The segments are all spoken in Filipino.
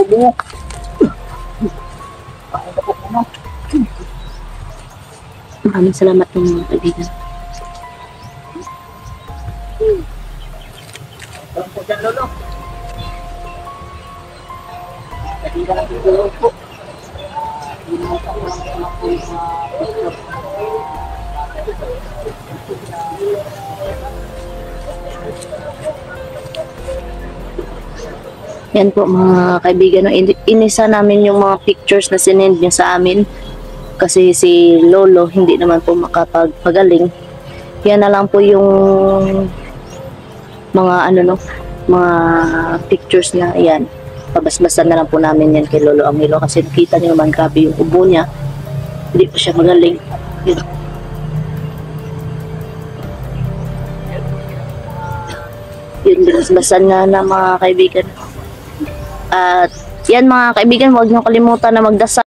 mo. Maraming salamat po mga kaibigan. Alam po dyan, Lolo. Kaibigan ang Lolo po. Yan po mga kaibigan, no? Inisa namin yung mga pictures na sinend niya sa amin kasi si Lolo hindi naman po makapagpagaling. Yan na lang po yung mga mga pictures na yan. Pabasbasan na lang po namin yan kay Lolo Angelo kasi nakita niyo naman grabe yung ubo niya. Hindi po siya magaling. Yun. Yun, binasbasan nga na mga kaibigan. At yan mga kaibigan, huwag niyo kalimutan na magdasal.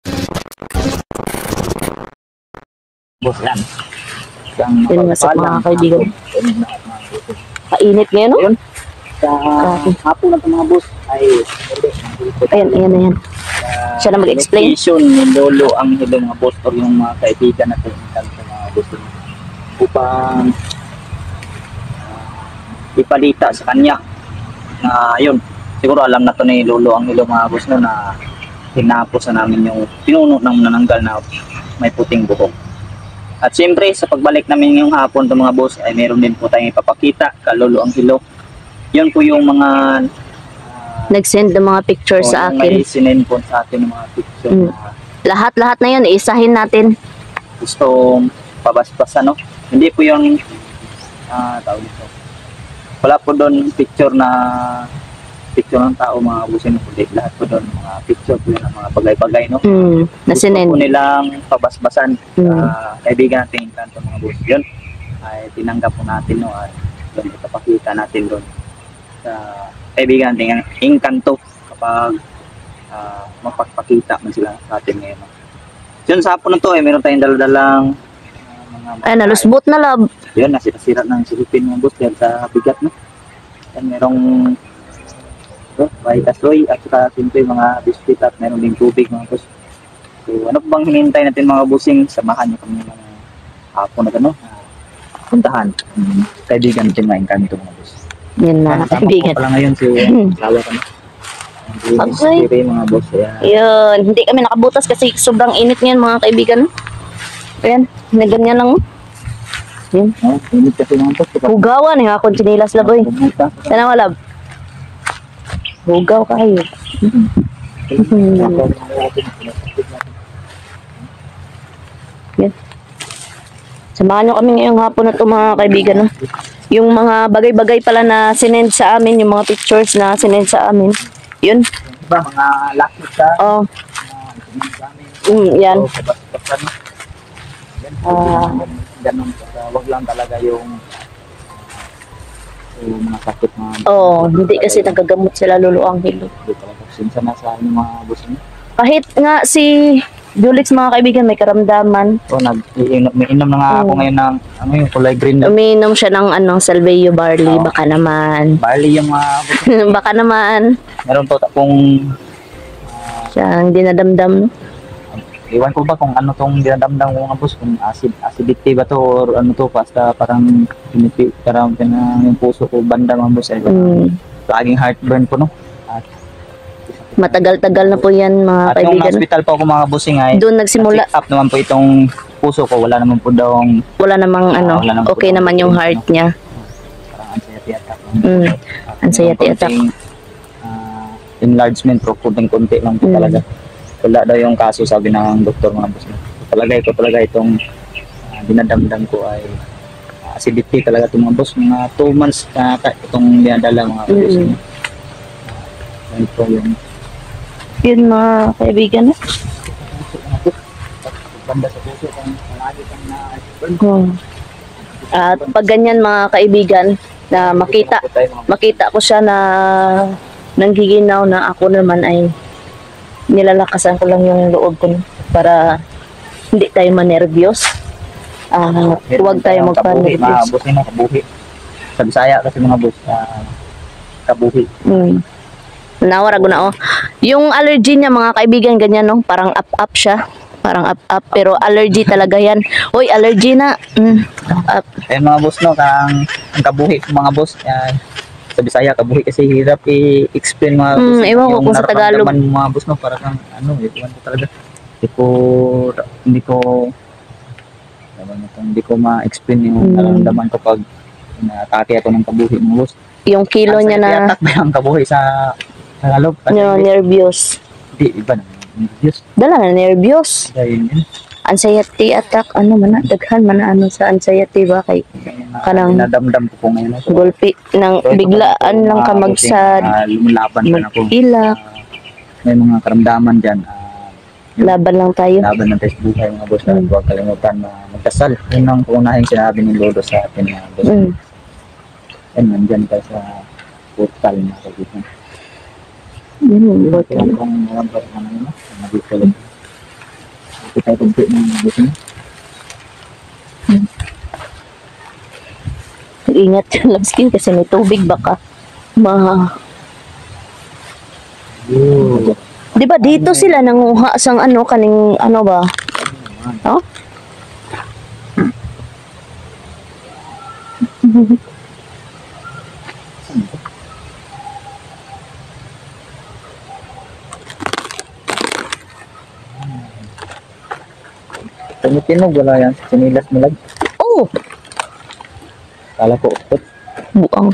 Boss yan. Yun nga sa mga kaibigan. Kainit ngayon, no? Yun. Sa hapon na mga boss ay Ayan. Siya na mag-explain. location ni Lolo Angelo mga boss or yung mga kaibigan natin sa mga boss upang ipalita sa kanya na yun. Siguro alam na to ni Lolo Angelo mga boss no, na tinapos na namin yung pinuno ng nananggal na may puting buhok. At siyempre sa pagbalik namin ngayong hapon to mga boss ay meron din po tayong ipapakita kay Lolo Angelo. Yun po yung mga Nag-send ng mga pictures sa akin. May sinend po sa atin ng mga picture na Lahat na yun, isahin natin. gusto pabasbasan, no? Hindi po yung tawag ito. Wala po doon picture ng tao mga busin po. Lahat po doon mga picture po yun ng mga bagay-bagay, no? Na Gusto sinend. po nilang pabasbasan kaibigan natin kanto mga bus. Yun ay tinanggap po natin, no? At doon ipapakita natin doon sa kaibigan natin Engkanto kapag mapagpakita man sila sa atin ngayon, no? Yun sa hapon na to ay meron tayong daladalang Ay, nalusbot na lab. yun, nasira ng silipin mga boss dahil sa bigat, no? Yan, merong vitasoy at saka simple mga biscuit at meron ding tubig mga boss. So ano po bang hinihintay natin mga bossing? Samahan nyo kami ng hapon na gano'n. Puntahan. Kaibigan natin mga Engkanto mga boss. Yan na, kaibigan. Pala ngayon si Lawa ka, no? Okay. Mga boss. Ayan. Yun, hindi kami nakabutas kasi sobrang init ngayon mga kaibigan. Ayan, na ganyan lang. Yan. Oh, init kasi mga boss. Hugawan nga akong chinilas laboy. Sana wala. Hugaw kayo. Yan. Samahan nyo kami ngayong hapon na ito mga kaibigan. No? Yung mga bagay-bagay pala na sinend sa amin, yung mga pictures na sinend sa amin. Yun. Diba, mga lakit ka? Oh. Yan. Ganun. Wag lang talaga yung mga sakit mga Hindi kasi nagagamot sila Lolo Angelo. Hindi talaga sinsa na sa inyong mga boss niyo. Kahit nga si Julix mga kaibigan may karamdaman. May inom na nga ako ngayon ng yung kulay green na Uminom siya ng Salveyo barley, baka naman. barley yung mga boss. Baka naman. Meron po akong Siyang dinadamdam. iwan ko ba kung ano tong dinadamdam ko mga boss, kung acidity ba to or ano to, basta parang parang yung puso ko banda mga boss. Laging heartburn po, no? At Matagal-tagal na po yan mga at yung kaibigan. hospital po ako mga bossing ay Doon nagsimula. check up naman po itong puso ko, wala naman po daw Wala namang wala naman po okay daw naman yung heart niya. parang anxiety attack. Anxiety attack. Enlargement pro konting-konti lang po talaga. Wala daw yung kaso, sabi ng doktor mga boss. Ito talaga itong dinadamdam ko ay acidity talaga itong mga boss. Mga 2 months na itong dinadala mga boss. Ito yung Yun mga kaibigan. banda sa puso kung palagi kang na At pag ganyan mga kaibigan na makita ko siya na nanggiginaw na ako naman ay nilalakasan ko lang yung loob ko para hindi tayo manervyos. Huwag tayo magpa-nervyos. Mga boss na kabuhi. Sa Bisaya kasi mga boss, kabuhi. Nawara ko na, oh. Yung allergy niya, mga kaibigan, ganyan, no? Parang up-up siya. Parang up-up, pero allergy talaga yan. Uy, allergy na. Up-up. Ayun mga boss, no, ang kabuhi mga boss, sa Bisaya kabuhi kasi hirap i-explain mga boss. Ewan ko kung sa Tagalog. Nararamdaman mo mga boss, no, para kang ewan ko talaga. Hindi ko ma-explain yung nararamdaman ko pag na-atake ako ng kabuhi mga boss. Yung kilo niya na, I-attack ba yung kabuhi sa Tagalog? nervyos. Hindi, iba na. Nervyos. Dala na nervyos. Dahil yun. Anxiety attack, ano man na, daghan man na ano sa anxiety ba kay kanang Nadamdam ko po ngayon. gulpi ng biglaan lang ka magsad, lumalaban pa na po. mag-ilak, May mga karamdaman dyan. laban lang tayo. Laban ng test buhay mga boss. Huwag kalimutan na magdasal. Yun ang unahing sinabi ni Lolo sa atin mga boss. Yan, nandyan tayo sa portal na kaibigan. Yun, Okay lang kung walang pa naman yun. Nag-ito lang. Ito tayo kumpit ng mga boss niya. ingat yung love skin kasi may tubig baka Di ba dito sila nanguha sang ano kaning ano ba? Oh? Tumutin mo, wala yan. Sinilas mo lang. Oh, Kala ko, ukot. buang.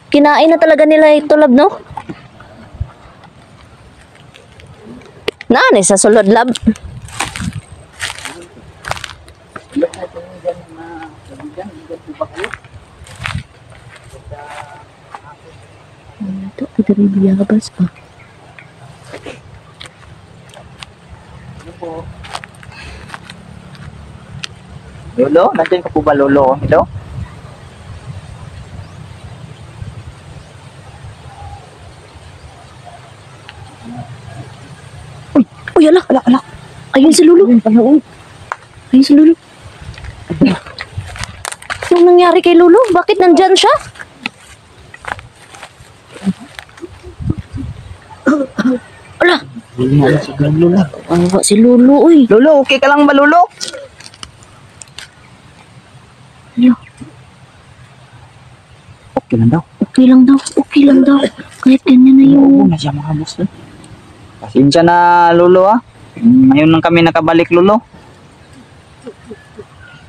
Kinain na talaga nila ito, lab, no? Naan sa sulod, lab. Ito, dari biyabas pa. Lolo? Nandiyan ka po ba, Lolo? Hello? Uy, ala. Ayun si Lulu. Ayun si Lulu. Yung nangyari kay Lulu, bakit nandyan siya? Ala, si Lulu, uy. Lolo, okay ka lang ba, Lolo? Ala, Okay lang daw. okay lang daw. Kahit ganyan na Oo, yung... na siya mga boss. Pasensya na, Lolo, ah. Ngayon lang kami nakabalik, Lolo.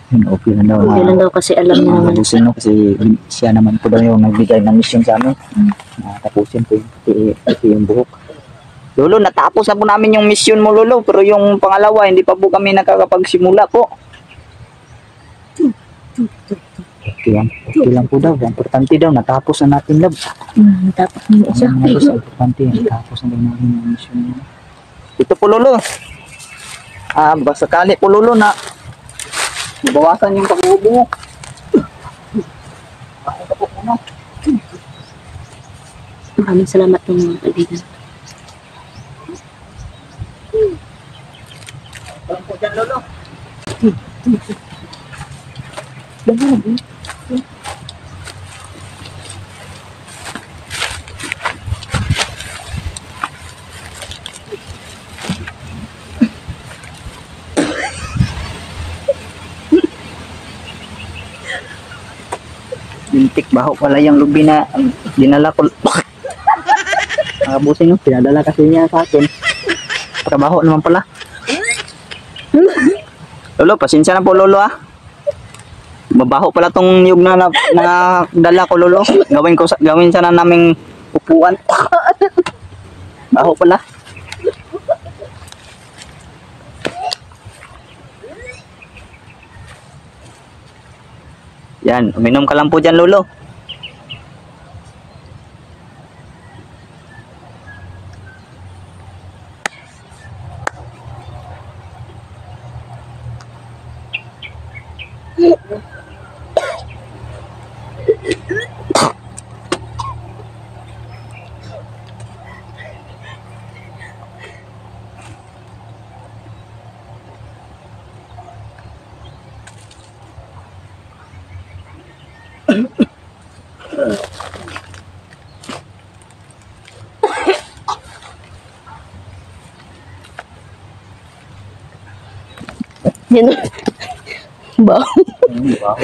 Okay lang daw. Okay lang daw kasi alam niya naman. Tapusin mo kasi siya naman po daw yung nagbigay ng mission sa amin. Tapusin ko yung buhok. Lolo, natapos na po namin yung mission mo, Lolo. Pero yung pangalawa, hindi pa po kami nakakapagsimula po. Okay lang po daw. Importante daw, natapos na natin, love. Tapos na yung isa. Importante, natapos na daw namin yung mission mo. Ito po, Lolo. Sakali po, Lolo, na bawasan yung pag-ubo mo. Ito po, ano? Maraming salamat ng mga kaibigan. Walang po dyan, Lolo. Bintik baho pala yung lubi na dinala ko. Nakabusin yung pinadala kasi niya sa akin. Trabaho naman pala. Lolo, pasensya na po, Lolo, ah. Mabaho pala tong yug na dala ko, Lolo. Gawin sana naming upuan. Baho pala. Yan, uminom ka lang po dyan, Lolo. Yan. Ba? Wow.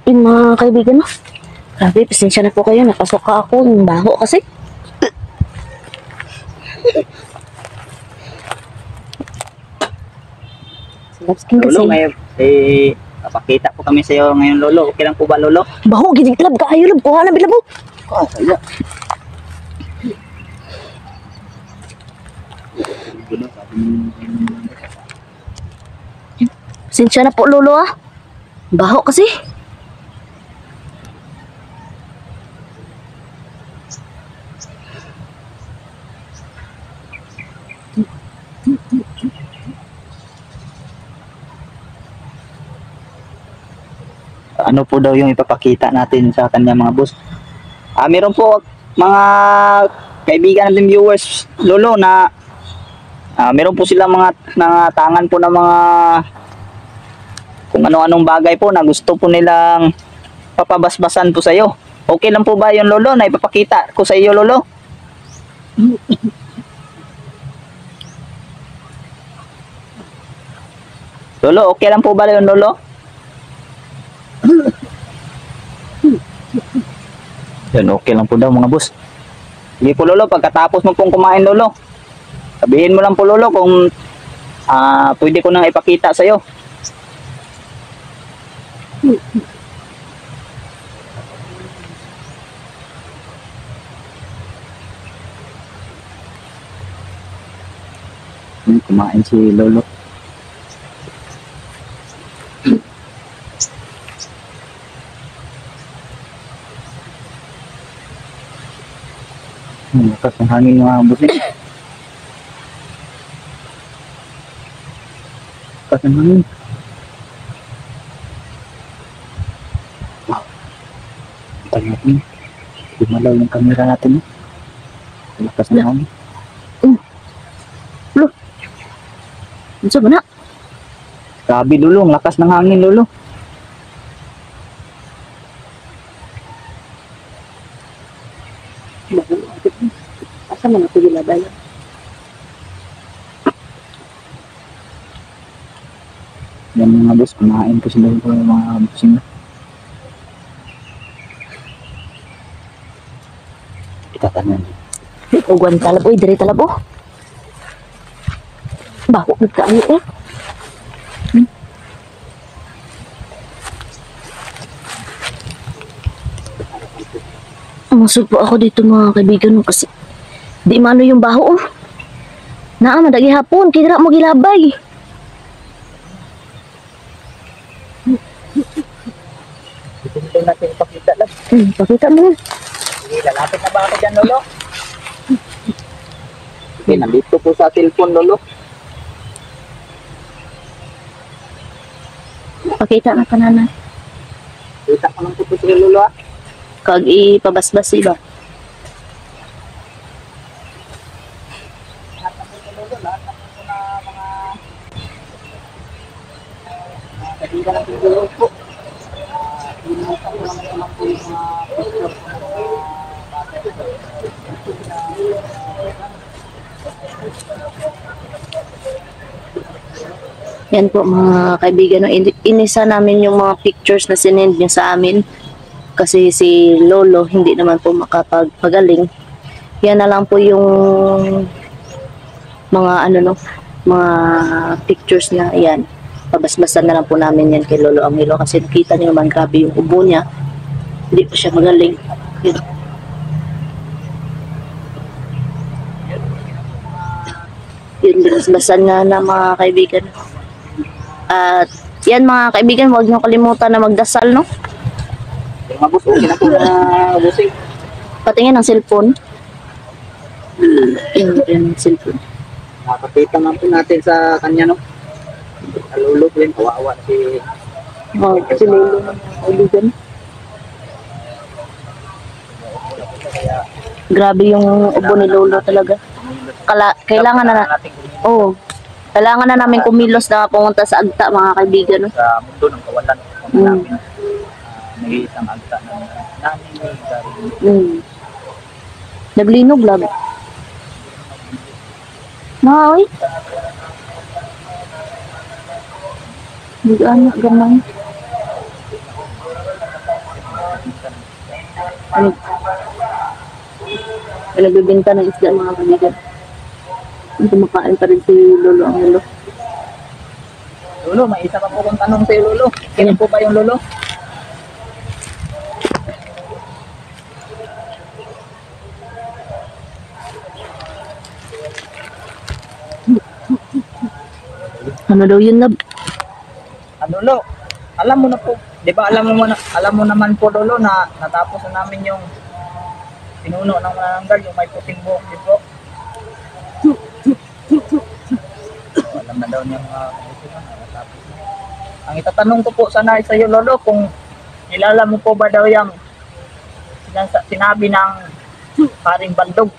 Yung mga kaibigan mo. Grabe, pasensya na po kayo. Nakasuka ako. Yung baho kasi. Sarap skin kasi. Lolo, ngayon, papakita po kami sa iyo ngayon, Lolo. Okay lang po ba, Lolo? Baho, ginig lab ka. Ayaw lab. Kuha na bilabo. Kaya. Pasensya na po, lolo ah. Baho kasi. Ano po daw yung ipapakita natin sa kanya mga boss? Meron po mga kaibigan natin viewers, Lolo, na meron po silang mga tangan po ng mga kung ano-anong bagay po na gusto po nilang papabasbasan po sa iyo. Okay lang po ba yun, Lolo, na ipapakita ko sa iyo, Lolo? Lolo, okay lang po ba yun, Lolo? Yan, okay lang po daw mga boss. Sige po, Lolo, pagkatapos mo pong kumain, Lolo, sabihin mo lang po, Lolo, kung pwede ko nang ipakita sa iyo. Kumain si Lolo. Lakas ng hangin mga boss. Lakas ng hangin. Wow. Tayo natin. Lumalaw yung camera natin. Lakas ng hangin. Ano ba na? Grabe, Lolo. Ang lakas ng hangin, Lolo. Asa man ako gilabay? Yan mga boss. Kumain po sila yung mga busing. Itatanan. Ugwan talab. Uy, diri talab oh. Baho nagkaano eh. Masud po ako dito mga kaibigan kasi di mano yung baho oh. Naa madagi hapon kira mo gilabay. Ito natin ipakita lang. Pakita mo. Sige, lalapit na ba ako dyan, Lolo? Sige, nandito po sa cellphone, Lolo. Pakita na kanana. Kita ko lang po po sila, Lolo, Kag ipabasbas iba. Kaibigan natin, Lolo po. Yan po mga kaibigan, no, inisa namin yung mga pictures na sinend niya sa amin kasi si Lolo hindi naman po makapagpagaling. Yan na lang po yung mga ano no, mga pictures niya. Ayan, pabasbasan na lang po namin yan kay Lolo Angelo kasi nakita niyo naman grabe yung ubo niya. Hindi po siya magaling. Yun. Yun, binasbasan nga na mga kaibigan. At yan mga kaibigan, huwag niyo kalimutan na magdasal, no? Yung mga boss, okay na po na busing. Patingin ang cellphone. Yung cellphone. Nakakita nga po natin sa kanya, no? Sa Lolo po yun, kawawa na si... Oh, si Lolo ng kaibigan. Kaya, Grabe yung ubo ni Lolo talaga. Kailangan na, natin kumilos oh, kailangan na namin kumilos na pumunta sa Agta, mga kaibigan. No? sa mundo ng kawalan. Kung Mm. namin nag-iisang agta ng namin may Naglinog lang. Maoy. Nag-ana gamay. Ano? Nagbibenta ng isda, mga kaibigan. Kumakain pa rin si Lolo ang Lolo. Lolo, may isa pa po kong tanong sa iyo, Lolo. Sino po ba yung Lolo? Ano daw yun, Lab? Lolo, alam mo na po, di ba alam mo naman po, Lolo, na natapos na namin yung pinuno ng manananggal, yung may puting buhok, di po? So, alam na daw niya mga kaibigan, natapos na. Ang itatanong ko po sana sa iyo, Lolo, kung kilala mo po ba daw yung sinabi ng Haring Baldog?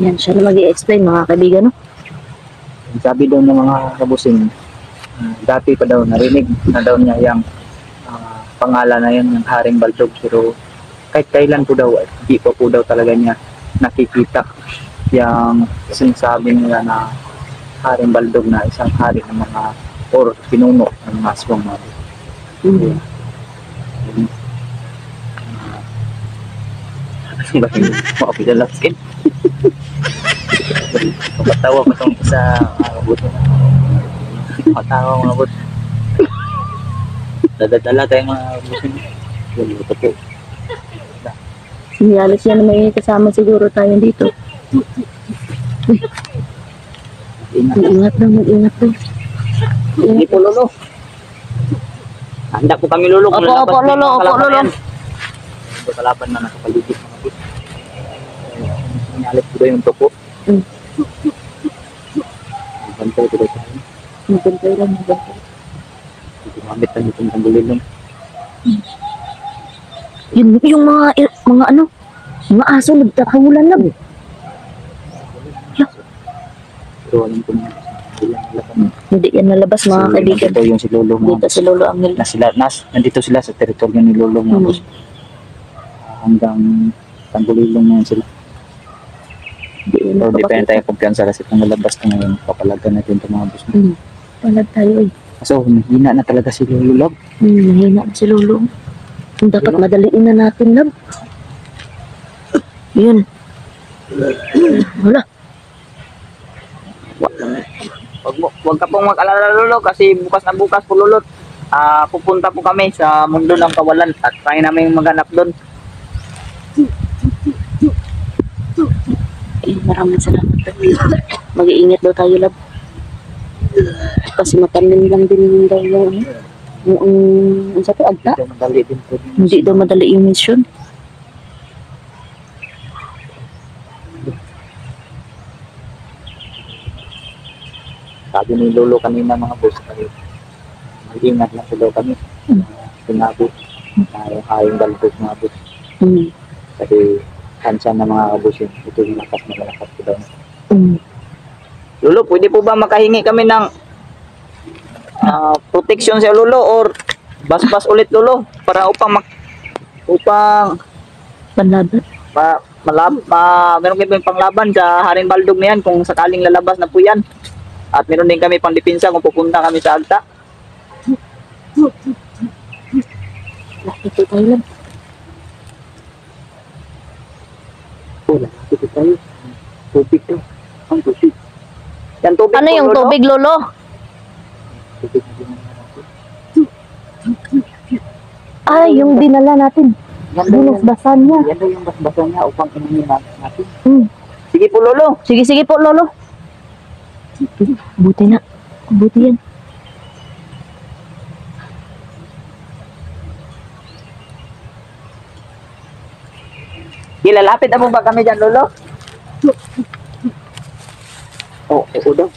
Yan, siya na mag-i-explain, mga kaibigan. No? Sabi daw ng mga kabusing, dati pa daw narinig na daw niya yung pangalan na yun, yung Haring Baldog. Pero kahit kailan po daw, hindi pa po daw talaga niya nakikita yung sinasabi nila na Haring Baldog na isang hari ng mga or pinuno ng mga aswang mga Mm. Makapidalasin. Matawa ko itong isa abot. Matawa mga abot. Dadadala tayong mga abutin. Ito po. Sinyalis yan na may kasama siguro tayo dito. Mag-ingat daw, mag-ingat daw. Hindi po, Lolo. Handa po kami, Lolo. Kung Opo, lalabas Lolo, yung mga opo, kalaban Lolo. na yan. Ito kalaban na nakapaligid mga abot. Sinyalis po daw yung toko. Mm. Bantay ko daw tayo. Magantay lang, magantay. Gumamit na itong tanggulilong. Yung mga ano, mga aso nagtakahulan lang. Pero alam ko na. Hindi yan nalabas, mga kaibigan. Ito yung si Lolo. Dito si Lolo ang nila. Nandito sila sa teritoryo ni Lolo mga Mm. boss. Hanggang tanggulilong na yan sila. Hindi yan Pero di pa yan nakapakita. tayo kumpiyansa kasi kung nalabas na ngayon, papalagan natin itong mga boss. Palag tayo eh. So, hina na talaga si Lolo Log. Mahina na si Lolo. Dapat madaliin na natin, Lab. Yun. Wala. Huwag ka pong mag-alala, Lolo, kasi bukas na bukas po, Lolo. Pupunta po kami sa mundo ng kawalan at try namin maghanap doon. Maraming salamat. Mag-iingat daw tayo, Lab. Kasi matamin lang din daw yung ang sa to, Agta. Ito madali din po. Hindi daw madali yung mission. Sabi ni Lolo kanina mga boss, ay mag-ingat lang po daw kami. Pinabot. Hayong balbog mga boss. Kasi kansan na mga kabusin. Ito yung malakas po daw. Lolo, pwede po ba makahingi kami ng protection sa Lolo or bas-bas ulit, Lolo, para upang Panlaban. meron kami panglaban sa Haring Baldog na yan kung sakaling lalabas na po yan. At meron din kami pang depensa kung pupunta kami sa Agta. Ito tayo, Lab. Ito tayo. Tubig to. Ang tubig. Yan tubig Ano po, yung Lolo? tubig, Lolo? Tubig na din naman ako. Ay, yung dinala natin. Yan daw yung, Binasbasan niya. yan daw yung basbasan niya upang inumin natin. Hmm. Sige po, Lolo. Sige, sige po, Lolo. Buti na. Buti yan. Ilalapit na po ba kami dyan, Lolo? Oo daw.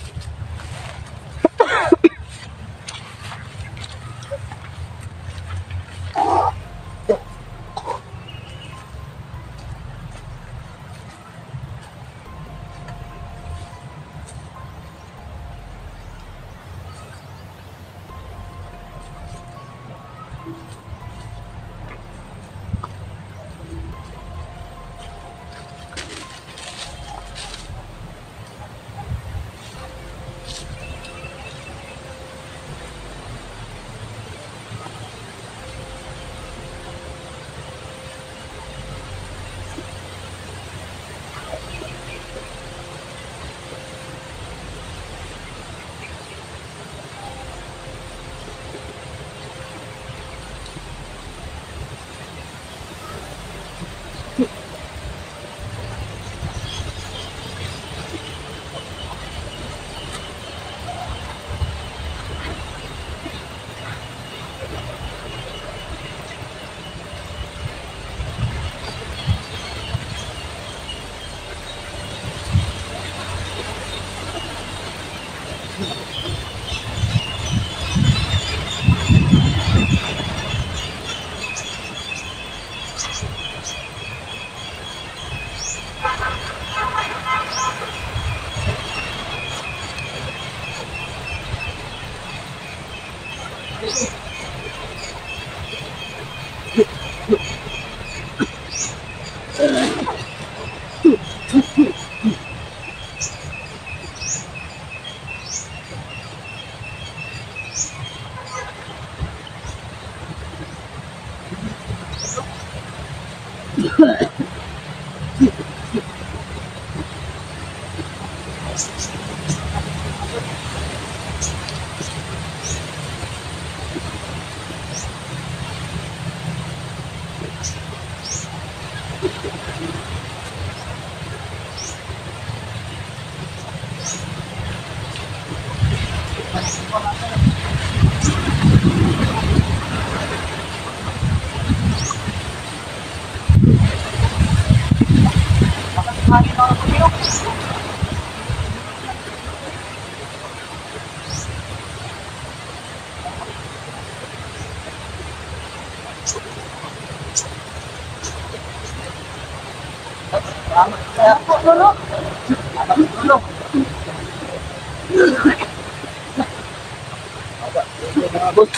Mga boss,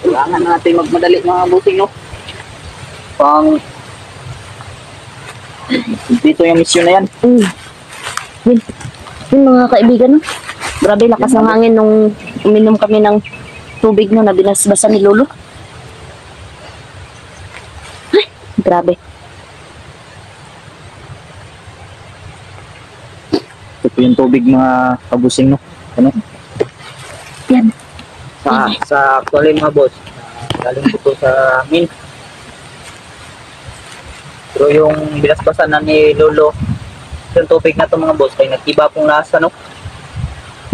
kailangan natin magmadali mga bossing, no? Pang dito yung mission na yan. Yun, yun mga kaibigan, no? Grabe lakas ng hangin nung uminom kami ng tubig no, na binasbasan ni Lolo. Ay, grabe. Ito yung tubig mga kabusing, no? Ano? Yan. Sa actually mga boss, galing dito sa amin. Pero yung binasbasan na ni Lolo, yung tubig na to mga boss, ay nag-iba pong lasa, no?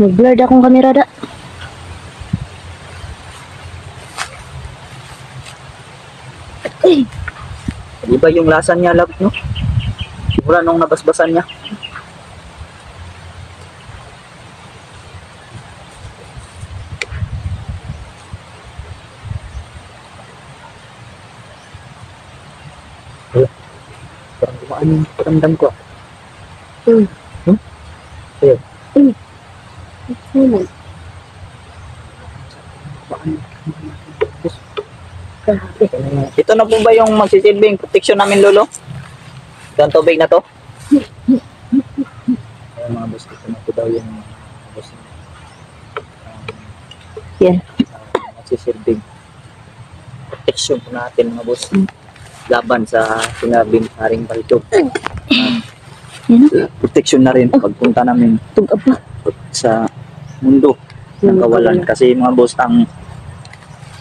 Nag-blurred akong kamera da. Ay, Iba yung lasa niya, love, no? Simula nung nabasbasan niya. Parang gumaan yung paramdam ko. Ayun. grabe. Ito na po ba yung magsisilbing protection namin, Lolo? Ito ang tubig na to? Ayun mga boss, ito na po daw yung boss. Yan. Magsisilbing protection po natin mga boss. Laban sa sinabing haring balito. Yan, Protection na rin pagpunta namin tugab pa. sa mundo ng kawalan. Kasi mga boss, ang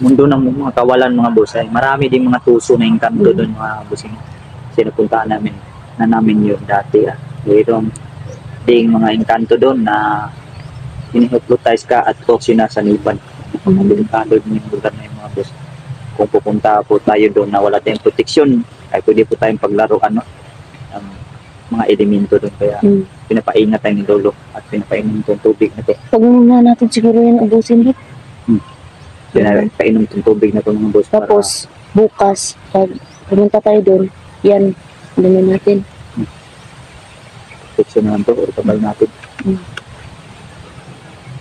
mundo ng mga kawalan mga boss ay marami din mga tuso na engkanto doon mga boss. Kasi napuntaan namin yun dati. Mayroong ding mga engkanto doon na hinihypnotize ka at toxin na sa nipan. Delikado din yung lugar na yung mga boss. Kung pupunta po tayo doon na wala tayong proteksyon, ay pwede po tayong paglaruan, no? mga elemento doon. Kaya pinapaingat tayo ni Lolo at pinapainom itong tubig na to. Pag muna natin siguro yan ubusin dito. Pinapainom itong tubig na to mga boss. Tapos, bukas, pag pumunta tayo doon, yan, naman natin. Protection naman to, or tabal natin.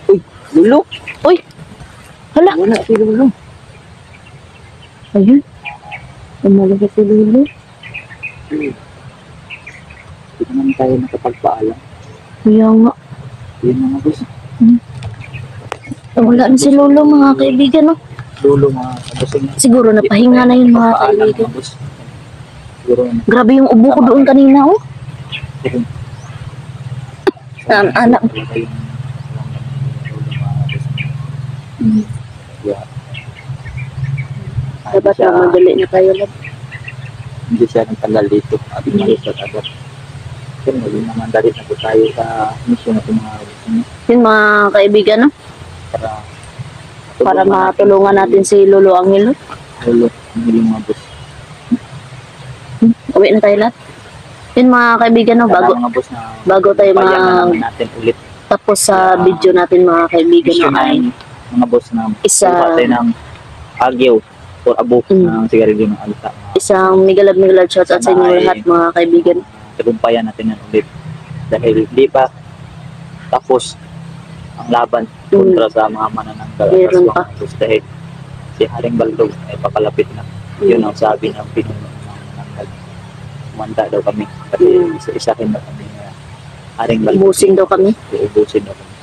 Uy, Lolo! Uy! Hala! Wala si Lolo. Ayun. Umalaga si Lolo. Hindi naman tayo nakapagpaalam. Kaya nga. Yun mga boss. Wala na si Lolo, mga kaibigan, no? Lolo mga kabusing. Siguro napahinga na yun, mga kaibigan. Siguro na. Grabe yung ubo ko doon kanina, oh. Anak. Dapat na madali na tayo lang. Hindi siya nagtagal dito at umalis at agad. Pero maging naman dali na po tayo sa mission na mga kabusing. Yun, mga kaibigan, no? Para matulungan natin si Lolo Angelo. Lolo, ang mga boss. Uwi na tayo lahat. Yun, mga kaibigan, no? Mga boss na Bago tayo bayan na naman natin ulit. tapos sa video natin, mga kaibigan, Mission no? Ay, mga boss na Isa- kuha tayo ng agyo or abo ng sigarilyo ng alta. isang migalad shout out sa inyo lahat, mga kaibigan. Tagumpayan natin yan ulit. Dahil hindi pa tapos ang laban kontra sa mga manananggal at Meron aswang pa. boss. Dahil si Haring Baldog ay papalapit na. Yun ang sabi ng pinuno ng mga manananggal. Kumanda daw kami. Kasi isa-isahin daw kami na Haring Baldog. Ubusin daw kami. Ubusin daw kami.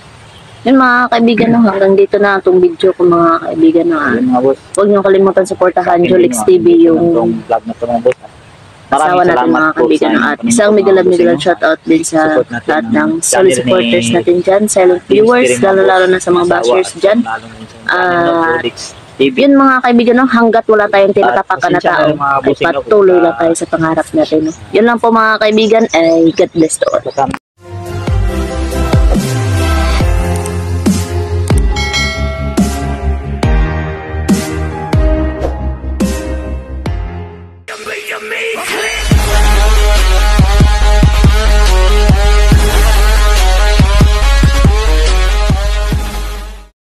Yun, mga kaibigan, no? Hanggang dito na itong video ko, mga kaibigan, no? Yun mga boss. Huwag niyo kalimutan supportahan Jolix TV, yung vlog na to mga boss. asawa natin, mga kaibigan, no? At isang migalad shout out din sa lahat ng solid supporters natin dyan, silent viewers, lalo na sa mga bashers dyan. Yun, mga kaibigan, no? Hanggat wala tayong tinatapakan na tao, ay patuloy lang tayo sa pangarap natin, no? Yun lang po, mga kaibigan, ay God bless to all. You made me.